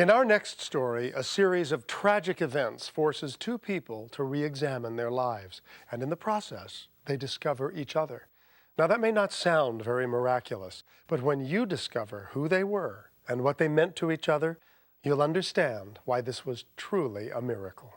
In our next story, a series of tragic events forces two people to re-examine their lives, and in the process, they discover each other. Now, that may not sound very miraculous, but when you discover who they were and what they meant to each other, you'll understand why this was truly a miracle.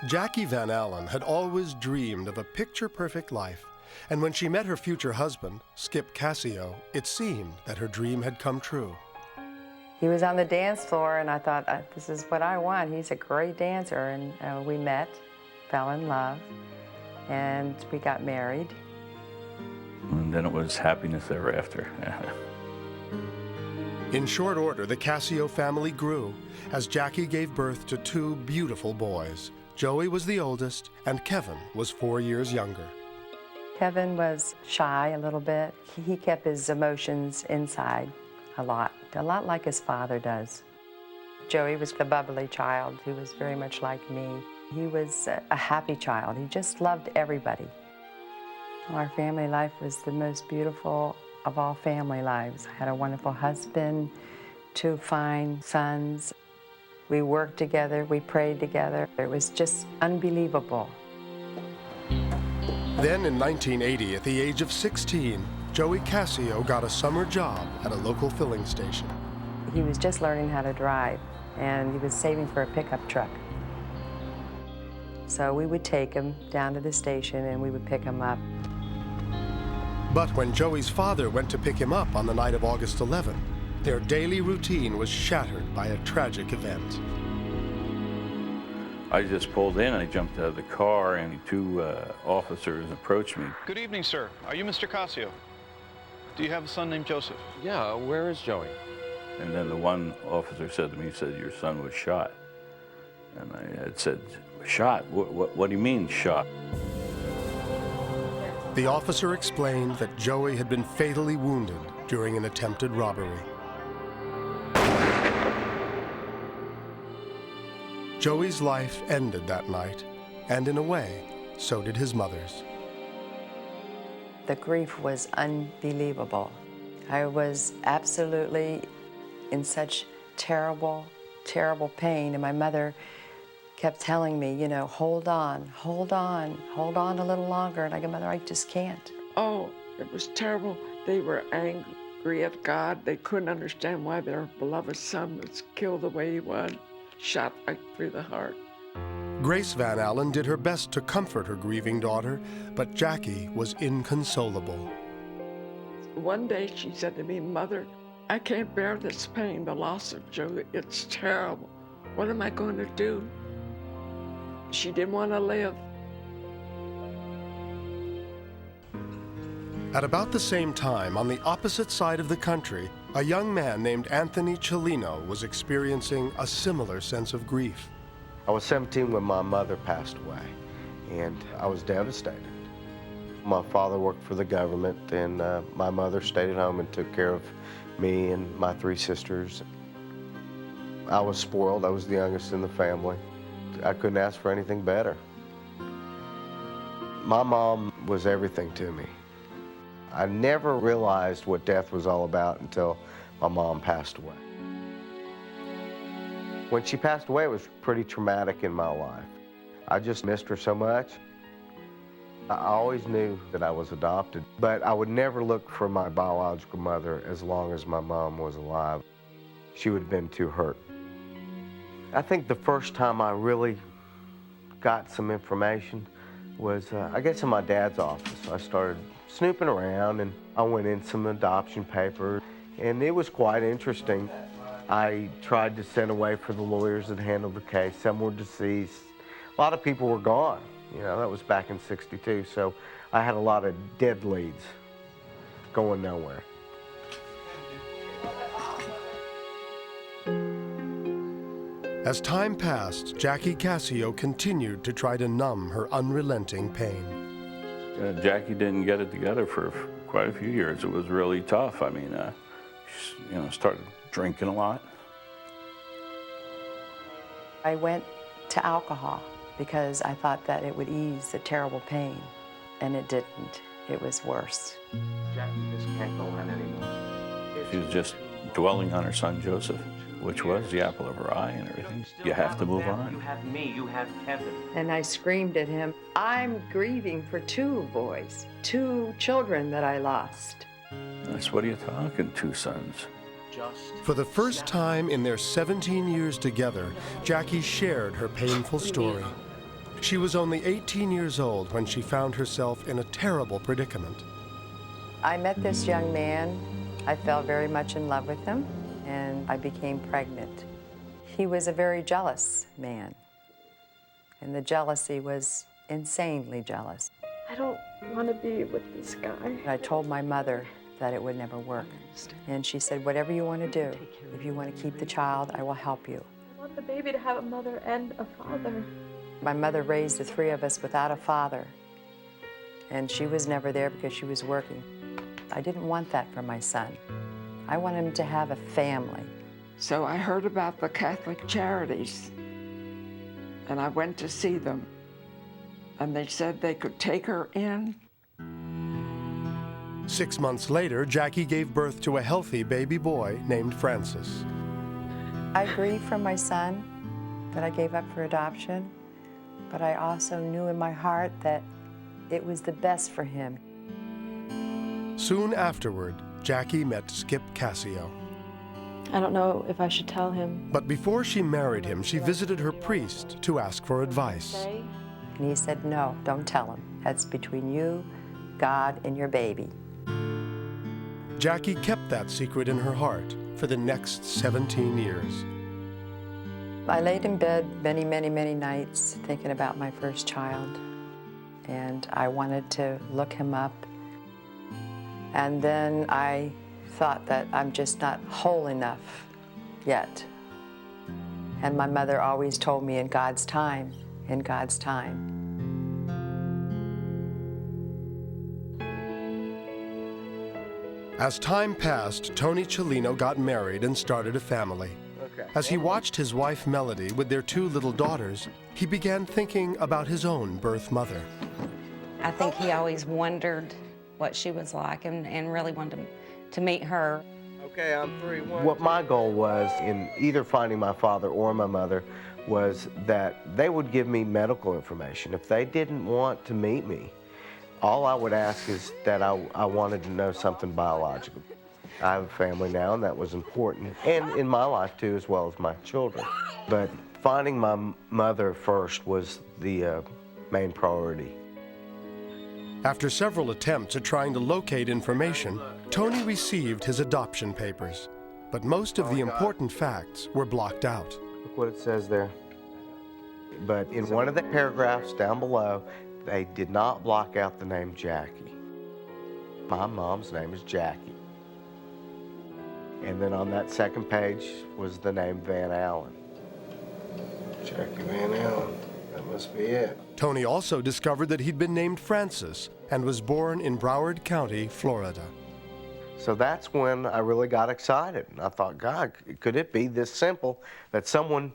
Jackie Van Allen had always dreamed of a picture-perfect life, and when she met her future husband, Skip Cassio, it seemed that her dream had come true. He was on the dance floor, and I thought, this is what I want. He's a great dancer, and we met, fell in love, and we got married. And then it was happiness ever after. In short order, the Cassio family grew as Jackie gave birth to two beautiful boys. Joey was the oldest, and Kevin was 4 years younger. Kevin was shy a little bit. He kept his emotions inside a lot like his father does. Joey was the bubbly child. He was very much like me. He was a happy child. He just loved everybody. Our family life was the most beautiful of all family lives. I had a wonderful husband, two fine sons. We worked together, we prayed together. It was just unbelievable. Then in 1980, at the age of 16, Joey Cassio got a summer job at a local filling station. He was just learning how to drive, and he was saving for a pickup truck. So we would take him down to the station and we would pick him up. But when Joey's father went to pick him up on the night of August 11th, their daily routine was shattered by a tragic event. I just pulled in, I jumped out of the car, and two officers approached me. Good evening, sir. Are you Mr. Cassio? Do you have a son named Joseph? Yeah, where is Joey? And then the one officer said to me, he said, your son was shot. And I had said, shot? What do you mean, shot? The officer explained that Joey had been fatally wounded during an attempted robbery. Joey's life ended that night, and in a way, so did his mother's. The grief was unbelievable. I was absolutely in such terrible, terrible pain, and my mother kept telling me, you know, hold on, hold on, hold on a little longer. And I go, Mother, I just can't. Oh, it was terrible. They were angry at God. They couldn't understand why their beloved son was killed the way he was, shot right through the heart. Grace Van Allen did her best to comfort her grieving daughter, but Jackie was inconsolable. One day she said to me, Mother, I can't bear this pain, the loss of Joe. It's terrible. What am I going to do? She didn't want to live. At about the same time, on the opposite side of the country, a young man named Anthony Cellino was experiencing a similar sense of grief. I was 17 when my mother passed away, and I was devastated. My father worked for the government, and my mother stayed at home and took care of me and my three sisters. I was spoiled. I was the youngest in the family. I couldn't ask for anything better. My mom was everything to me. I never realized what death was all about until my mom passed away. When she passed away, it was pretty traumatic in my life. I just missed her so much. I always knew that I was adopted, but I would never look for my biological mother as long as my mom was alive. She would have been too hurt. I think the first time I really got some information was, I guess, in my dad's office. I started snooping around, and I went in some adoption papers, and it was quite interesting. I tried to send away for the lawyers that handled the case. Some were deceased. A lot of people were gone. You know, that was back in '62, so I had a lot of dead leads going nowhere. As time passed, Jackie Cassio continued to try to numb her unrelenting pain. Jackie didn't get it together for quite a few years. It was really tough. I mean, she, started drinking a lot. I went to alcohol. because I thought that it would ease the terrible pain, and it didn't. It was worse. Jackie just can't go in anymore. She was just dwelling on her son Joseph, which was the apple of her eye and everything. You have to move on. You have me, you have Kevin. And I screamed at him, I'm grieving for 2 boys, 2 children that I lost. That's what are you talking, 2 sons? For the first time in their 17 years together, Jackie shared her painful story. She was only 18 years old when she found herself in a terrible predicament. I met this young man. I fell very much in love with him, and I became pregnant. He was a very jealous man, and the jealousy was insanely jealous. I don't want to be with this guy. I told my mother that it would never work, and she said, whatever you want to do, if you want to keep the child, I will help you. I want the baby to have a mother and a father. My mother raised the 3 of us without a father, and she was never there because she was working. I didn't want that for my son. I wanted him to have a family. So I heard about the Catholic Charities, and I went to see them, and they said they could take her in. 6 months later, Jackie gave birth to a healthy baby boy named Francis. I grieved for my son that I gave up for adoption, but I also knew in my heart that it was the best for him. Soon afterward, Jackie met Skip Cassio. I don't know if I should tell him. But before she married him, she visited her priest to ask for advice. And he said, no, don't tell him. That's between you, God, and your baby. Jackie kept that secret in her heart for the next 17 years. I laid in bed many, many, many nights thinking about my first child. And I wanted to look him up. And then I thought that I'm just not whole enough yet. And my mother always told me, in God's time, in God's time. As time passed, Tony Cellino got married and started a family. As he watched his wife Melody with their 2 little daughters, he began thinking about his own birth mother. I think he always wondered what she was like and really wanted to meet her. Okay, I'm 3-1. What my goal was in either finding my father or my mother was that they would give me medical information. If they didn't want to meet me, all I would ask is that I wanted to know something biological. I have a family now, and that was important, and in my life too, as well as my children. But finding my mother first was the main priority. After several attempts at trying to locate information, Tony received his adoption papers. But most of the important facts were blocked out. Look what it says there. But in one of the paragraphs down below, they did not block out the name Jackie. My mom's name is Jackie. And then on that second page was the name Van Allen. Jackie Van Allen, that must be it. Tony also discovered that he'd been named Francis and was born in Broward County, Florida. So that's when I really got excited. And I thought, God, could it be this simple that someone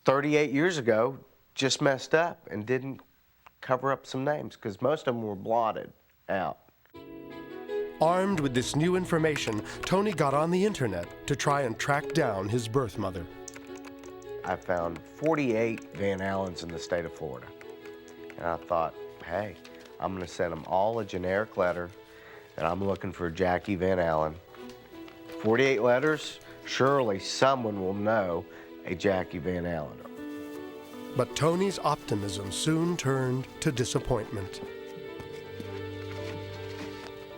38 years ago just messed up and didn't cover up some names, because most of them were blotted out. Armed with this new information, Tony got on the internet to try and track down his birth mother. I found 48 Van Allens in the state of Florida. And I thought, hey, I'm going to send them all a generic letter that I'm looking for Jackie Van Allen. 48 letters, surely someone will know a Jackie Van Allen. But Tony's optimism soon turned to disappointment.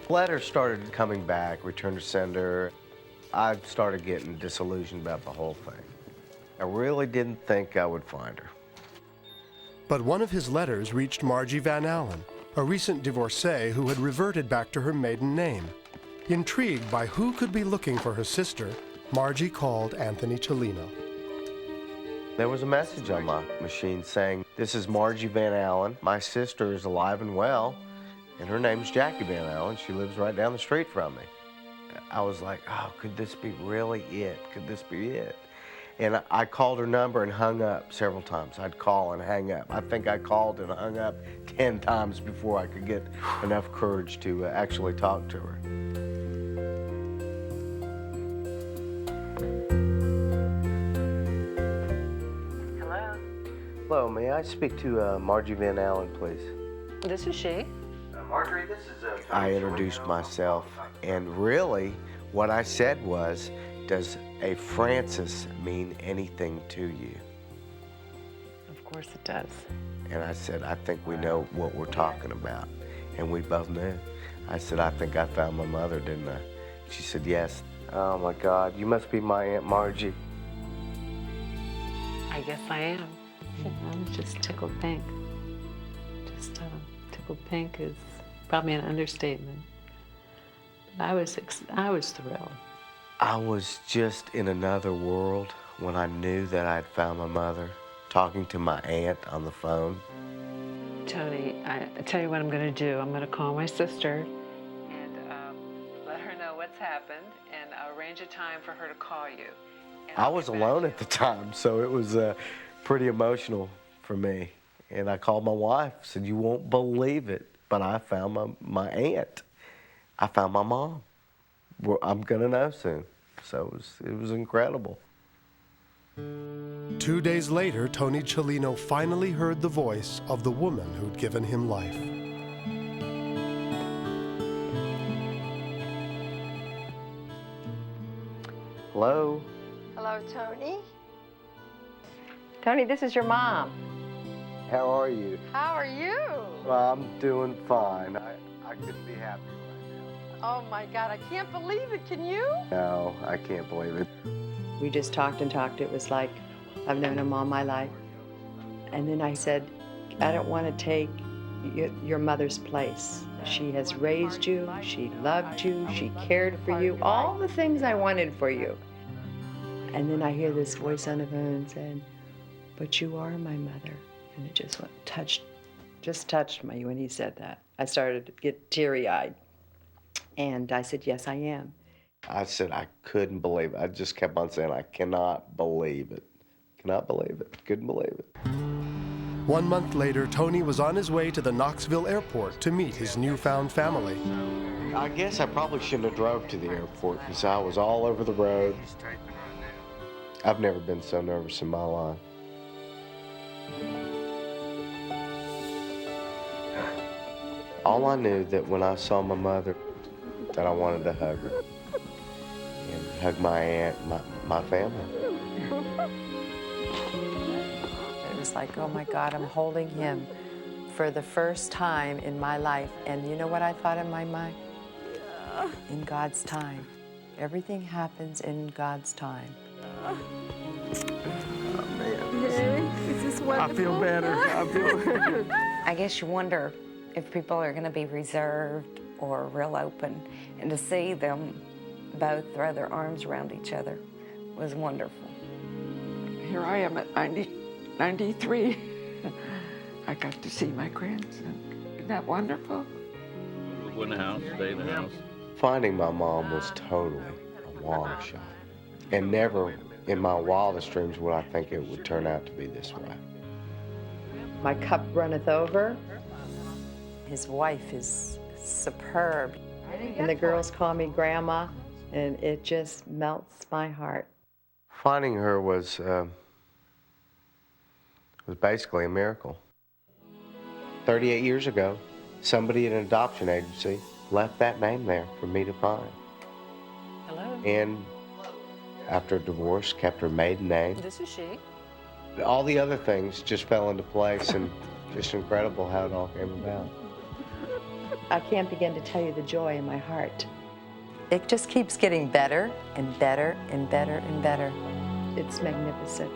Letters started coming back, return to sender. I started getting disillusioned about the whole thing. I really didn't think I would find her. But one of his letters reached Margie Van Allen, a recent divorcee who had reverted back to her maiden name. Intrigued by who could be looking for her sister, Margie called Anthony Cellino. There was a message on my machine saying, "This is Margie Van Allen. My sister is alive and well, and her name's Jackie Van Allen. She lives right down the street from me." I was like, oh, could this be really it? Could this be it? And I called her number and hung up several times. I'd call and hang up. I think I called and hung up 10 times before I could get enough courage to actually talk to her. Hello. Hello, may I speak to Margie Van Allen, please? This is she. Marjorie, this is I introduced myself, and really what I said was, does a Francis mean anything to you? Of course it does. And I said, I think we know what we're talking about. And we both knew. I said, I think I found my mother, didn't I? She said, yes. Oh my God, you must be my Aunt Margie. I guess I am. I'm just tickled pink. Just tickled pink is probably an understatement. But I was thrilled. I was just in another world when I knew that I had found my mother, talking to my aunt on the phone. Tony, I tell you what I'm going to do. I'm going to call my sister and let her know what's happened, and I'll arrange a time for her to call you. I was alone at the time, so it was pretty emotional for me. And I called my wife, said, you won't believe it, but I found my aunt. I found my mom. I'm going to know soon. So it was incredible. 2 days later, Tony Cellino finally heard the voice of the woman who'd given him life. Hello? Hello, Tony. Tony, this is your mom. How are you? How are you? Well, I'm doing fine. I couldn't be happier right Oh my God, I can't believe it. Can you? now. No, I can't believe it. We just talked and talked. It was like I've known him all my life. And then I said, I don't want to take your mother's place. She has raised you, she loved you, she cared for you, all the things I wanted for you. And then I hear this voice on the phone saying, but you are my mother. And it just touched me when he said that. I started to get teary-eyed. And I said, yes, I am. I said I couldn't believe it. I just kept on saying, I cannot believe it. Cannot believe it. Couldn't believe it. 1 month later, Tony was on his way to the Knoxville airport to meet his newfound family. I guess I probably shouldn't have drove to the airport because I was all over the road. I've never been so nervous in my life. All I knew that when I saw my mother, that I wanted to hug her and hug my aunt, my family. It was like, oh my God, I'm holding him for the first time in my life. And you know what I thought in my mind? In God's time. Everything happens in God's time. Oh, man. Is this wonderful? I feel better. I feel better. I guess you wonder if people are going to be reserved or real open, and to see them both throw their arms around each other was wonderful. Here I am at 93. I got to see my grandson. Isn't that wonderful? Live in the house, stay in the house. Finding my mom was totally a long shot. And never in my wildest dreams would I think it would turn out to be this way. My cup runneth over. His wife is superb. And the girls call me Grandma, and it just melts my heart. Finding her was basically a miracle. 38 years ago, somebody at an adoption agency left that name there for me to find. Hello. And after a divorce, kept her maiden name. This is she. All the other things just fell into place, and just incredible how it all came about. I can't begin to tell you the joy in my heart. It just keeps getting better and better and better and better. It's magnificent.